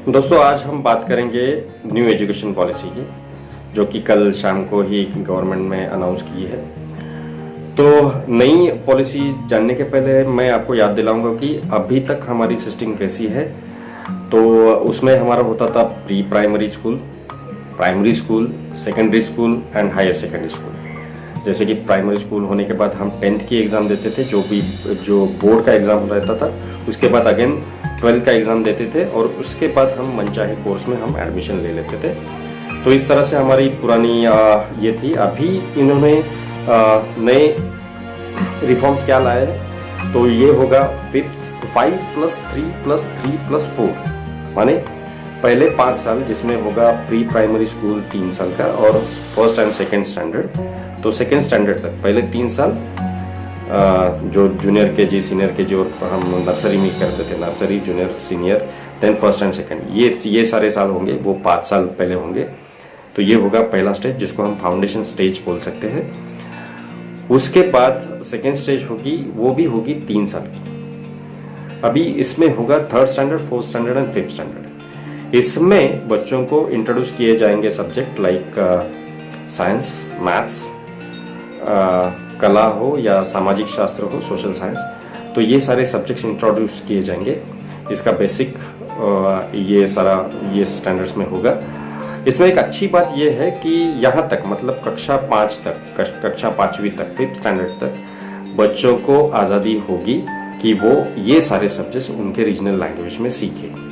दोस्तों, आज हम बात करेंगे न्यू एजुकेशन पॉलिसी की, जो कि कल शाम को ही गवर्नमेंट में अनाउंस की है। तो नई पॉलिसी जानने के पहले मैं आपको याद दिलाऊंगा कि अभी तक हमारी सिस्टम कैसी है। तो उसमें हमारा होता था pre primary school, primary school, secondary school and higher secondary school. जैसे कि प्राइमरी स्कूल होने के बाद हम 10th की एग्ज़ाम देते थे, जो बोर्ड का एग्ज़ाम रहता था। उसके बाद अगेन 12th का एग्ज़ाम देते थे और उसके बाद हम मनचाहे कोर्स में हम एडमिशन ले लेते थे। तो इस तरह से हमारी पुरानी ये थी। अभी इन्होंने नए रिफॉर्म्स क्या लाए हैं, तो ये होगा 5+3+3+4, माने पहले 5 साल, जिसमें होगा प्री प्राइमरी स्कूल 3 साल का और फर्स्ट एंड सेकेंड स्टैंडर्ड। तो सेकेंड स्टैंडर्ड तक पहले 3 साल, जो जूनियर केजी, सीनियर केजी और हम नर्सरी में करते थे, nursery, junior, senior, then first and second, ये सारे साल होंगे, वो 5 साल पहले होंगे। तो ये होगा पहला स्टेज, जिसको हम फाउंडेशन स्टेज बोल सकते हैं। उसके बाद सेकेंड स्टेज होगी, वो भी होगी 3 साल की। अभी इसमें होगा 3rd standard, 4th standard and 5th standard. इसमें बच्चों को इंट्रोड्यूस किए जाएंगे सब्जेक्ट लाइक साइंस, मैथ्स, कला हो या सामाजिक शास्त्र हो, सोशल साइंस। तो ये सारे सब्जेक्ट्स इंट्रोड्यूस किए जाएंगे। इसका बेसिक ये स्टैंडर्ड्स में होगा। इसमें एक अच्छी बात यह है कि यहाँ तक, मतलब कक्षा 5 तक, कक्षा 5वीं तक, 5th स्टैंडर्ड तक बच्चों को आज़ादी होगी कि वो ये सारे सब्जेक्ट्स उनके रीजनल लैंग्वेज में सीखें।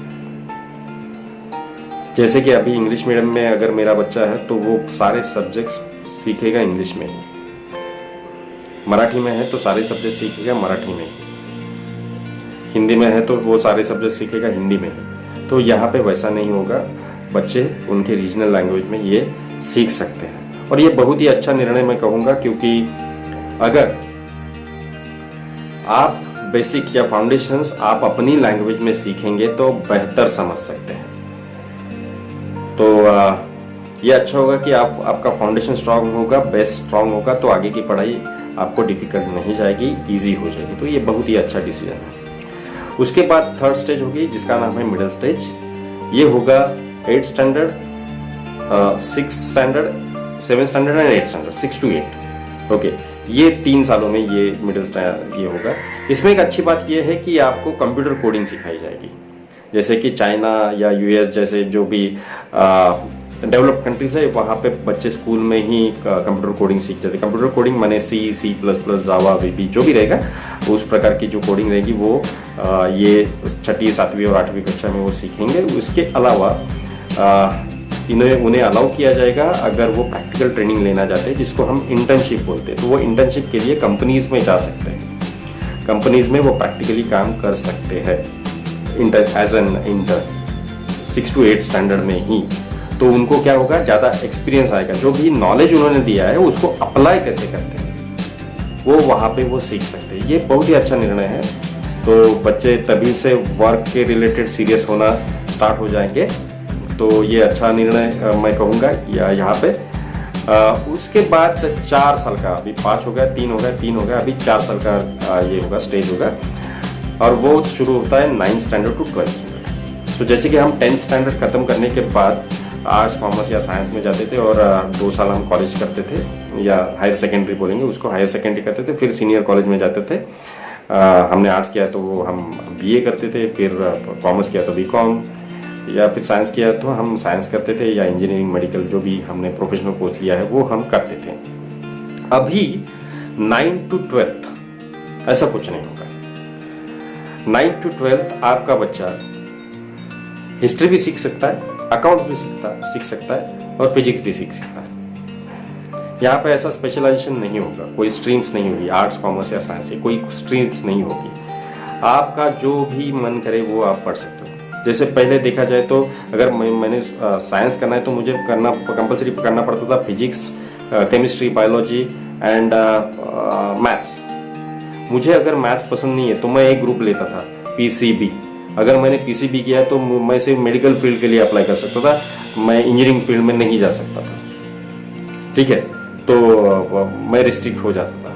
जैसे कि अभी इंग्लिश मीडियम में अगर मेरा बच्चा है तो वो सारे सब्जेक्ट्स सीखेगा इंग्लिश में ही। मराठी में है तो सारे सब्जेक्ट सीखेगा मराठी में ही। हिंदी में है तो वो सारे सब्जेक्ट सीखेगा हिंदी में ही। तो यहाँ पे वैसा नहीं होगा, बच्चे उनके रीजनल लैंग्वेज में ये सीख सकते हैं। और ये बहुत ही अच्छा निर्णय मैं कहूँगा, क्योंकि अगर आप बेसिक या फाउंडेशंस आप अपनी लैंग्वेज में सीखेंगे तो बेहतर समझ सकते हैं। तो ये अच्छा होगा कि आपका फाउंडेशन स्ट्रांग होगा, बेस स्ट्रांग होगा, तो आगे की पढ़ाई आपको डिफिकल्ट नहीं जाएगी, इजी हो जाएगी। तो ये बहुत ही अच्छा डिसीजन है। उसके बाद 3rd स्टेज होगी, जिसका नाम है मिडिल स्टेज। ये होगा 8th standard, 6th standard, 7th standard and 8th standard, 6 to 8। Okay, ये 3 सालों में ये मिडिल स्टैंडर्ड ये होगा। इसमें एक अच्छी बात ये है कि आपको कंप्यूटर कोडिंग सिखाई जाएगी। जैसे कि चाइना या यूएस जैसे जो भी डेवलप कंट्रीज है, वहाँ पे बच्चे स्कूल में ही कंप्यूटर कोडिंग सीख जाते हैं। कंप्यूटर कोडिंग माने C++, जावा, VB जो भी रहेगा, उस प्रकार की जो कोडिंग रहेगी वो ये 6ठी, 7वीं और 8वीं कक्षा में वो सीखेंगे। उसके अलावा उन्हें अलाउ किया जाएगा अगर वो प्रैक्टिकल ट्रेनिंग लेना चाहते हैं, जिसको हम इंटर्नशिप बोलते हैं। तो वो इंटर्नशिप के लिए कंपनीज में जा सकते हैं, कंपनीज में वो प्रैक्टिकली काम कर सकते हैं as an intern 6 to 8 standard में ही। तो उनको क्या होगा, ज़्यादा एक्सपीरियंस आएगा। जो भी नॉलेज उन्होंने दिया है उसको अप्लाई कैसे करते हैं वो वहाँ पे वो सीख सकते हैं। ये बहुत ही अच्छा निर्णय है। तो बच्चे तभी से वर्क के रिलेटेड सीरियस होना स्टार्ट हो जाएंगे। तो ये अच्छा निर्णय मैं कहूँगा यहाँ पे। उसके बाद 4 साल का, अभी 5 हो गया, 3 हो गया, 3 हो गया, अभी 4 साल का ये होगा, स्टेज होगा। और वो शुरू होता है 9th standard to 12th standard. तो जैसे कि हम 10th स्टैंडर्ड खत्म करने के बाद आर्ट्स, कॉमर्स या साइंस में जाते थे और 2 साल हम कॉलेज करते थे, या हायर सेकेंडरी बोलेंगे उसको, हायर सेकेंडरी करते थे, फिर सीनियर कॉलेज में जाते थे। हमने आर्ट्स किया तो हम BA करते थे, फिर कॉमर्स किया तो BCom, या फिर साइंस किया तो हम साइंस करते थे, या इंजीनियरिंग, मेडिकल, जो भी हमने प्रोफेशनल कोर्स लिया है वो हम करते थे। अभी 9th to 12th ऐसा कुछ नहीं होगा। 9th to 12th आपका बच्चा हिस्ट्री भी सीख सकता है, अकाउंट्स भी सीख सकता है और फिजिक्स भी सीख सकता है। यहाँ पे ऐसा स्पेशलाइजेशन नहीं होगा, कोई स्ट्रीम्स नहीं होगी, आर्ट्स, कॉमर्स या साइंस से कोई स्ट्रीम्स नहीं होगी। आपका जो भी मन करे वो आप पढ़ सकते हो। जैसे पहले देखा जाए तो अगर मैंने साइंस करना है तो मुझे कंपलसरी करना पड़ता था physics, chemistry, biology and maths. मुझे अगर मैथ्स पसंद नहीं है तो मैं एक ग्रुप लेता था, PCB। अगर मैंने PCB किया तो मैं सिर्फ मेडिकल फील्ड के लिए अप्लाई कर सकता था, मैं इंजीनियरिंग फील्ड में नहीं जा सकता था। ठीक है, तो मैं रिस्ट्रिक्ट हो जाता था।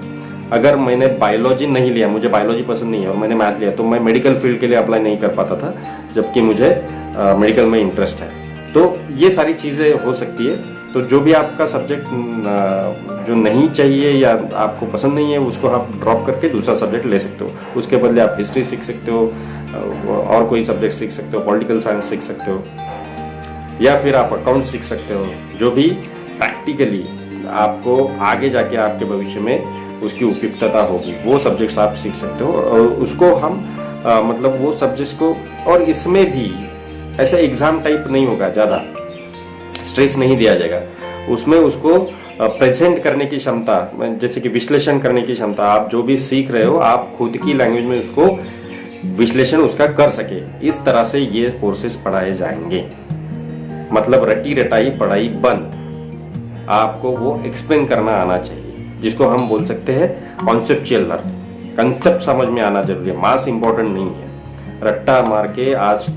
अगर मैंने बायोलॉजी नहीं लिया, मुझे बायोलॉजी पसंद नहीं है और मैंने मैथ लिया, तो मैं मेडिकल फील्ड के लिए अप्लाई नहीं कर पाता था, जबकि मुझे मेडिकल में इंटरेस्ट है। तो ये सारी चीज़ें हो सकती है। तो जो भी आपका सब्जेक्ट जो नहीं चाहिए या आपको पसंद नहीं है, उसको आप ड्रॉप करके दूसरा सब्जेक्ट ले सकते हो। उसके बदले आप हिस्ट्री सीख सकते हो, और कोई सब्जेक्ट सीख सकते हो, पॉलिटिकल साइंस सीख सकते हो, या फिर आप अकाउंट सीख सकते हो। जो भी प्रैक्टिकली आपको आगे जाके आपके भविष्य में उसकी उपयुक्तता होगी, वो सब्जेक्ट्स आप सीख सकते हो। और उसको हम मतलब वो सब्जेक्ट्स को, और इसमें भी ऐसे एग्जाम टाइप नहीं होगा, ज़्यादा स्ट्रेस नहीं दिया जाएगा उसमें। उसको प्रेजेंट करने की क्षमता, जैसे कि विश्लेषण करने की क्षमता, आप जो भी सीख रहे हो आप खुद की लैंग्वेज में उसको विश्लेषण उसका कर सके, इस तरह से ये कोर्सेज पढ़ाए जाएंगे। मतलब रटी रटाई पढ़ाई बंद, आपको वो एक्सप्लेन करना आना चाहिए, जिसको हम बोल सकते हैं कॉन्सेप्चुअल लर्निंग। कंसेप्ट समझ में आना जरूरी है, मास इंपॉर्टेंट नहीं है। रट्टा मार के आज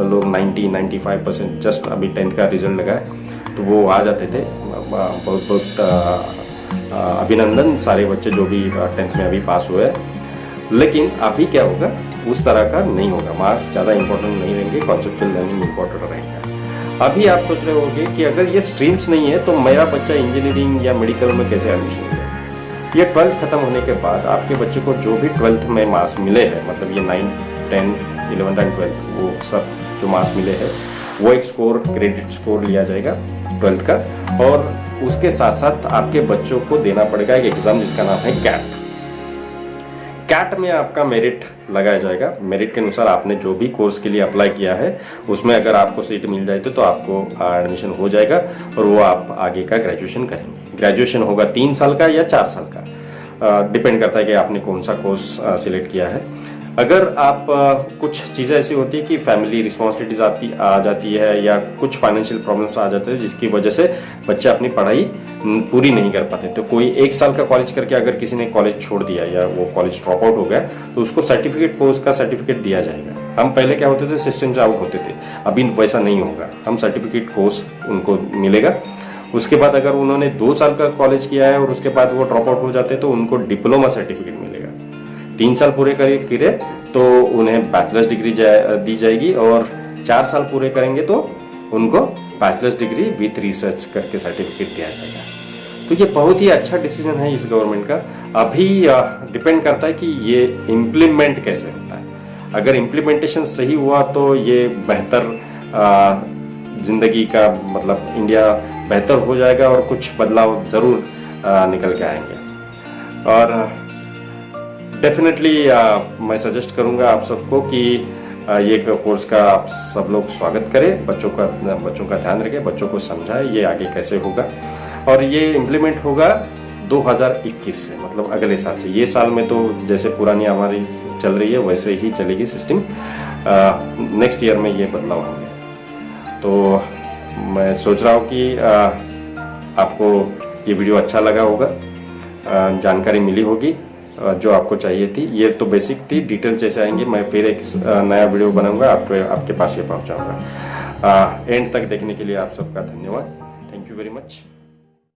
लोग 90-95% जस्ट अभी 10th का रिजल्ट लगा है तो वो आ जाते थे। बहुत बहुत अभिनंदन सारे बच्चे जो भी 10th में अभी पास हुए हैं। लेकिन अभी क्या होगा, उस तरह का नहीं होगा, मार्क्स ज़्यादा इंपॉर्टेंट नहीं रहेंगे, कॉन्सेप्चुअल लर्निंग इंपॉर्टेंट रहेगा। अभी आप सोच रहे होंगे कि अगर ये स्ट्रीम्स नहीं है तो मेरा बच्चा इंजीनियरिंग या मेडिकल में कैसे एडमिशन लेगा। ये 12th खत्म होने के बाद आपके बच्चे को जो भी 12th में मार्क्स मिले हैं, मतलब ये 9, 10, 11 एंड 12 वो सब जो मार्क्स मिले हैं, वो एक स्कोर, क्रेडिट स्कोर लिया जाएगा 12th का। और उसके साथ साथ आपके बच्चों को देना पड़ेगा एक एग्जाम जिसका नाम है कैट। कैट में आपका मेरिट लगाया जाएगा। मेरिट के अनुसार आपने जो भी कोर्स के लिए अप्लाई किया है उसमें अगर आपको सीट मिल जाए तो आपको एडमिशन हो जाएगा और वो आप आगे का ग्रेजुएशन करेंगे। ग्रेजुएशन होगा 3 साल का या 4 साल का, डिपेंड करता है कि आपने कौन सा कोर्स सिलेक्ट किया है। अगर आप कुछ चीज़ें ऐसी होती है कि फैमिली रिस्पॉन्सिबिलिटीज आ जाती है या कुछ फाइनेंशियल प्रॉब्लम्स आ जाते हैं जिसकी वजह से बच्चे अपनी पढ़ाई पूरी नहीं कर पाते, तो कोई 1 साल का कॉलेज करके अगर किसी ने कॉलेज छोड़ दिया या वो कॉलेज ड्रॉप आउट हो गया तो उसको सर्टिफिकेट, कोर्स का सर्टिफिकेट दिया जाएगा। हम पहले क्या होते थे, सिस्टम से आउट होते थे, अभी वैसा नहीं होगा। हम सर्टिफिकेट कोर्स उनको मिलेगा। उसके बाद अगर उन्होंने 2 साल का कॉलेज किया है और उसके बाद वो ड्रॉप आउट हो जाते हैं तो उनको डिप्लोमा सर्टिफिकेट मिलेगा। 3 साल पूरे करे तो उन्हें बैचलर्स डिग्री दी जाएगी, और 4 साल पूरे करेंगे तो उनको बैचलर्स डिग्री विथ रिसर्च करके सर्टिफिकेट दिया जाएगा। तो ये बहुत ही अच्छा डिसीजन है इस गवर्नमेंट का। अभी डिपेंड करता है कि ये इम्प्लीमेंट कैसे होता है। अगर इम्प्लीमेंटेशन सही हुआ तो ये बेहतर जिंदगी का, मतलब इंडिया बेहतर हो जाएगा और कुछ बदलाव जरूर निकल के आएंगे। और डेफिनेटली मैं सजेस्ट करूंगा आप सबको कि ये कोर्स का आप सब लोग स्वागत करें, बच्चों का ध्यान रखें, बच्चों को समझाएं ये आगे कैसे होगा। और ये इम्प्लीमेंट होगा 2021 से, मतलब अगले साल से। ये साल में तो जैसे पुरानी हमारी चल रही है वैसे ही चलेगी सिस्टम, नेक्स्ट ईयर में ये बदलाव होंगे। तो मैं सोच रहा हूँ कि आपको ये वीडियो अच्छा लगा होगा, जानकारी मिली होगी जो आपको चाहिए थी। ये तो बेसिक थी, डिटेल जैसे आएंगे मैं फिर एक नया वीडियो बनाऊंगा, आपके पास ये पहुंचाऊंगा। एंड तक देखने के लिए आप सबका धन्यवाद। Thank you very much.